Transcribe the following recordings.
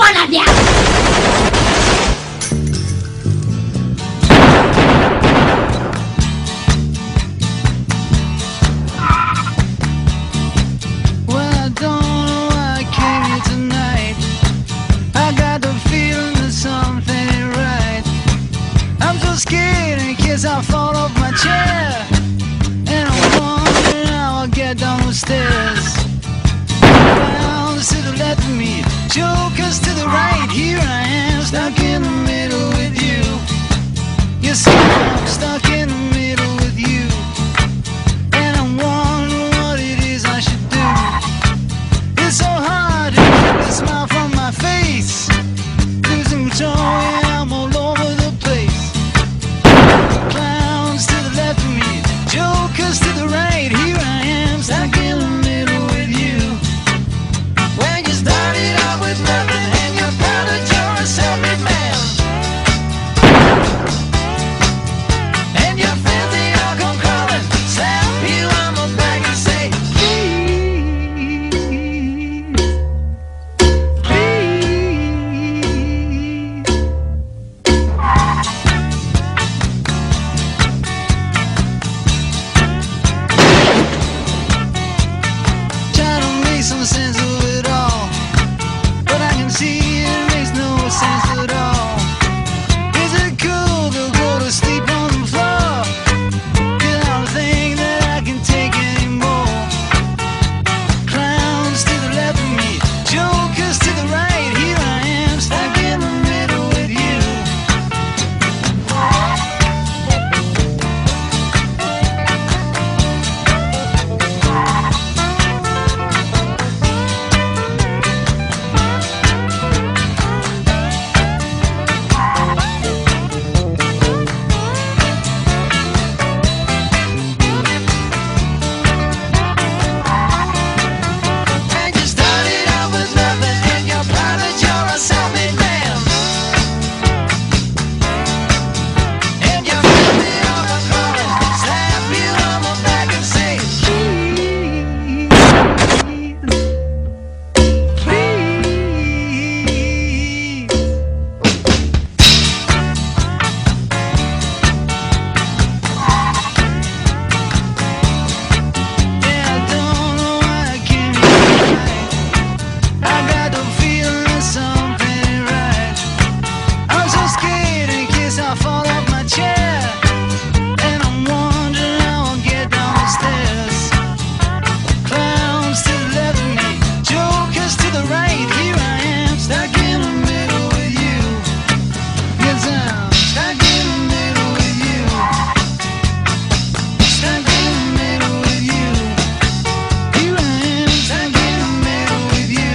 молодец! I fall off my chair, and I'm wondering how I'll get down the stairs. Clowns to the left of me, jokers to the right. Here I am, stuck in the middle with you. Yes, I'm stuck in the middle with you, and I'm wondering what it is I should do. It's so hard to keep a smile from my face, losing control, and I'm all over the place. Clowns to the left of me, jokers to the right. Here I am, stuck in the middle with you. When you started out with nothing and you're proud that you're a self-made man, and you're filthy, I'll come crawling, slap you on the back and say, please, try to make some sense of it all, but I can see it makes no sense at all. Is it cool to go to sleep on the floor? 'Cause I don't think that I can take anymore. Clowns to the left of me, jokers to the right. Here I am, stuck in the middle with you. And you started out with nothing and you're proud that you're a self-made man, and you're filthy off the calling, slap you on the back and say, please, please. Yeah, I don't know why I can't get right. I got the feeling that something ain't right. I'm so scared in case I fall off my chair, and I'm wondering how I'll get down the stairs. Clowns to the left of me, jokers to the right. Here I am, stuck in the middle with you. Yes, I'm stuck in the middle with you. Stuck in the middle with you. Here I am, stuck in the middle with you.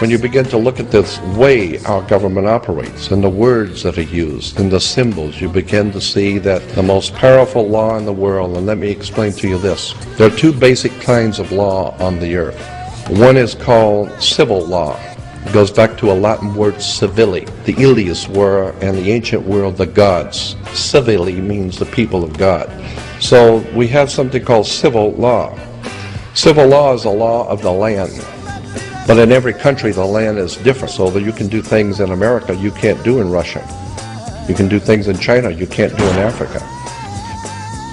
When you begin to look at this way our government operates and the words that are used and the symbols, you begin to see that the most powerful law in the world, and let me explain to you this, there are two basic kinds of law on the earth. One is called civil law. It goes back to a Latin word civili. The Ilias were, in the ancient world, the gods. Civili means the people of God. So we have something called civil law. Civil law is a law of the land. But in every country, the land is different, so that you can do things in America you can't do in Russia. You can do things in China you can't do in Africa.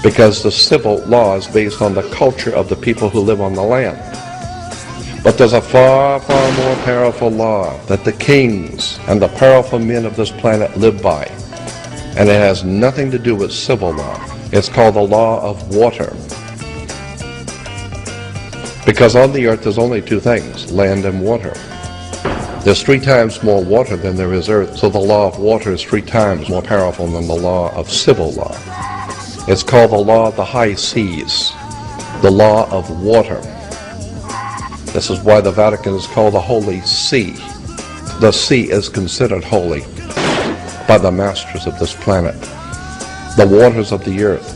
Because the civil law is based on the culture of the people who live on the land. But there's a far, far more powerful law that the kings and the powerful men of this planet live by. And it has nothing to do with civil law. It's called the law of water. Because on the earth there's only two things, land and water. There's 3 times more water than there is earth, so the law of water is 3 times more powerful than the law of civil law. It's called the law of the high seas, the law of water. This is why the Vatican is called the Holy See. The sea is considered holy. by the masters of this planet, the waters of the earth.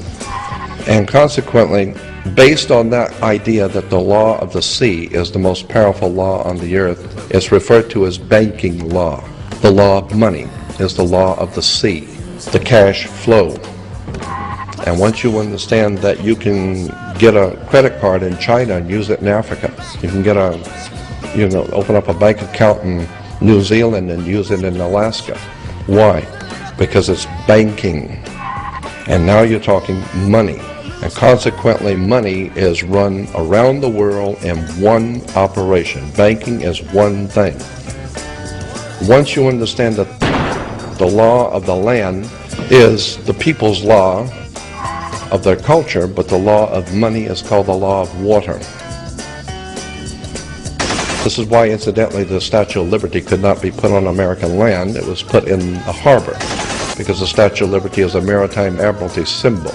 And consequently, based on that idea that the law of the sea is the most powerful law on the earth, it's referred to as banking law. The law of money is the law of the sea, the cash flow. And once you understand that you can get a credit card in China and use it in Africa, you can get open up a bank account in New Zealand and use it in Alaska. Why? Because it's banking. And now you're talking money. And consequently, money is run around the world in one operation. Banking is one thing. Once you understand that the law of the land is the people's law of their culture, but the law of money is called the law of water. This is why, incidentally, the Statue of Liberty could not be put on American land. It was put in a harbor, because the Statue of Liberty is a maritime admiralty symbol.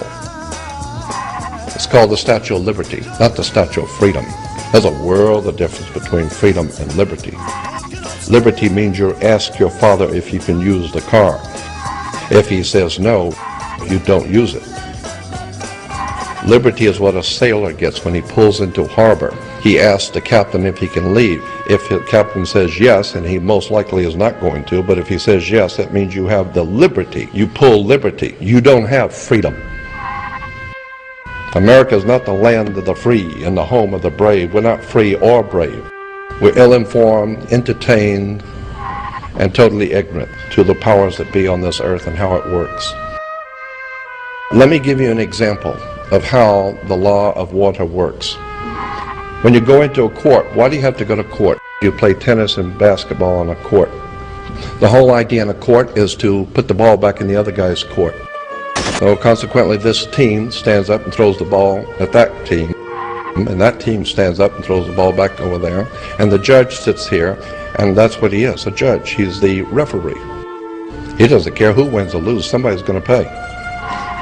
It's called the Statue of Liberty, not the Statue of Freedom. There's a world of difference between freedom and liberty. Liberty means you ask your father if you can use the car. If he says no, you don't use it. Liberty is what a sailor gets when he pulls into harbor. He asks the captain if he can leave. If the captain says yes, and he most likely is not going to, but if he says yes, that means you have the liberty. You pull liberty. You don't have freedom. America is not the land of the free and the home of the brave. We're not free or brave. We're ill-informed, entertained, and totally ignorant to the powers that be on this earth and how it works. Let me give you an example of how the law of water works. When you go into a court, why do you have to go to court? You play tennis and basketball on a court. The whole idea in a court is to put the ball back in the other guy's court. So consequently, this team stands up and throws the ball at that team, and that team stands up and throws the ball back over there, and the judge sits here, and that's what he is, a judge. He's the referee. He doesn't care who wins or loses. Somebody's going to pay.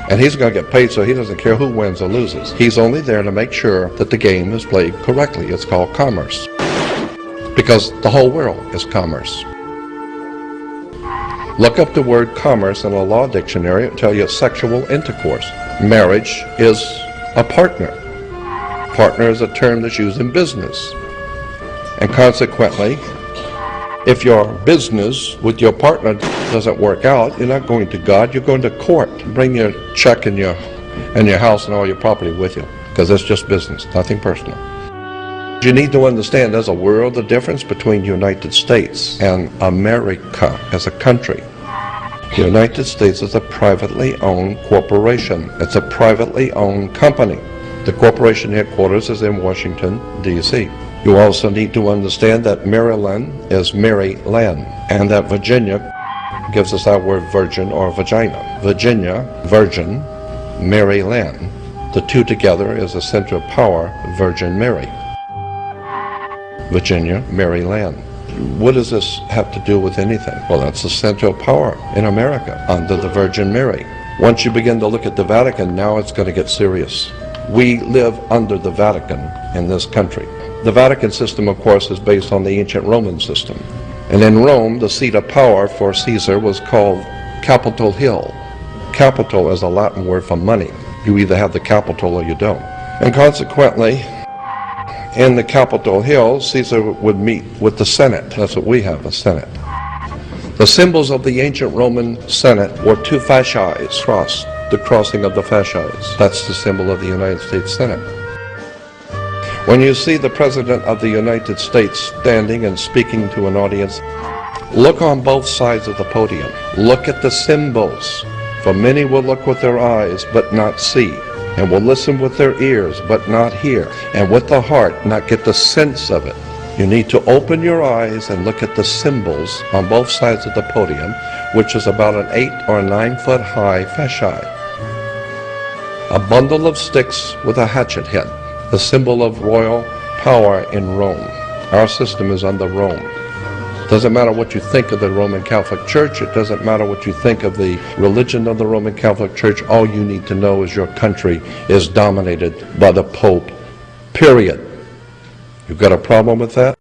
And he's going to get paid, so he doesn't care who wins or loses. He's only there to make sure that the game is played correctly. It's called commerce, because the whole world is commerce. Look up the word commerce in a law dictionary. It'll tell you sexual intercourse. Marriage is a partner. Partner is a term that's used in business. And consequently, if your business with your partner doesn't work out, you're not going to God, you're going to court. Bring your check and your house and all your property with you, because it's just business, nothing personal. You need to understand there's a world of difference between the United States and America as a country. The United States is a privately owned corporation. It's a privately owned company. The corporation headquarters is in Washington, D.C. You also need to understand that Maryland is Mary land, and that Virginia gives us that word virgin or vagina. Virginia, virgin, Mary land. The two together is a center of power, Virgin Mary. Virginia, Mary land. What does this have to do with anything? Well, that's the center of power in America, under the Virgin Mary. Once you begin to look at the Vatican, now it's going to get serious. We live under the Vatican in this country. The Vatican system, of course, is based on the ancient Roman system. And in Rome, the seat of power for Caesar was called Capitol Hill. Capital is a Latin word for money. You either have the capital or you don't. And consequently, in the Capitol Hill, Caesar would meet with the Senate. That's what we have, a Senate. The symbols of the ancient Roman Senate were two fasces crossed, the crossing of the fasces. That's the symbol of the United States Senate. When you see the President of the United States standing and speaking to an audience, look on both sides of the podium. Look at the symbols. For many will look with their eyes but not see, and will listen with their ears but not hear, and with the heart not get the sense of it. You need to open your eyes and look at the symbols on both sides of the podium, which is about an 8 or 9 foot high fascia. A bundle of sticks with a hatchet head, the symbol of royal power in Rome. Our system is under Rome. It doesn't matter what you think of the Roman Catholic Church. It doesn't matter what you think of the religion of the Roman Catholic Church. All you need to know is your country is dominated by the Pope, period. You've got a problem with that?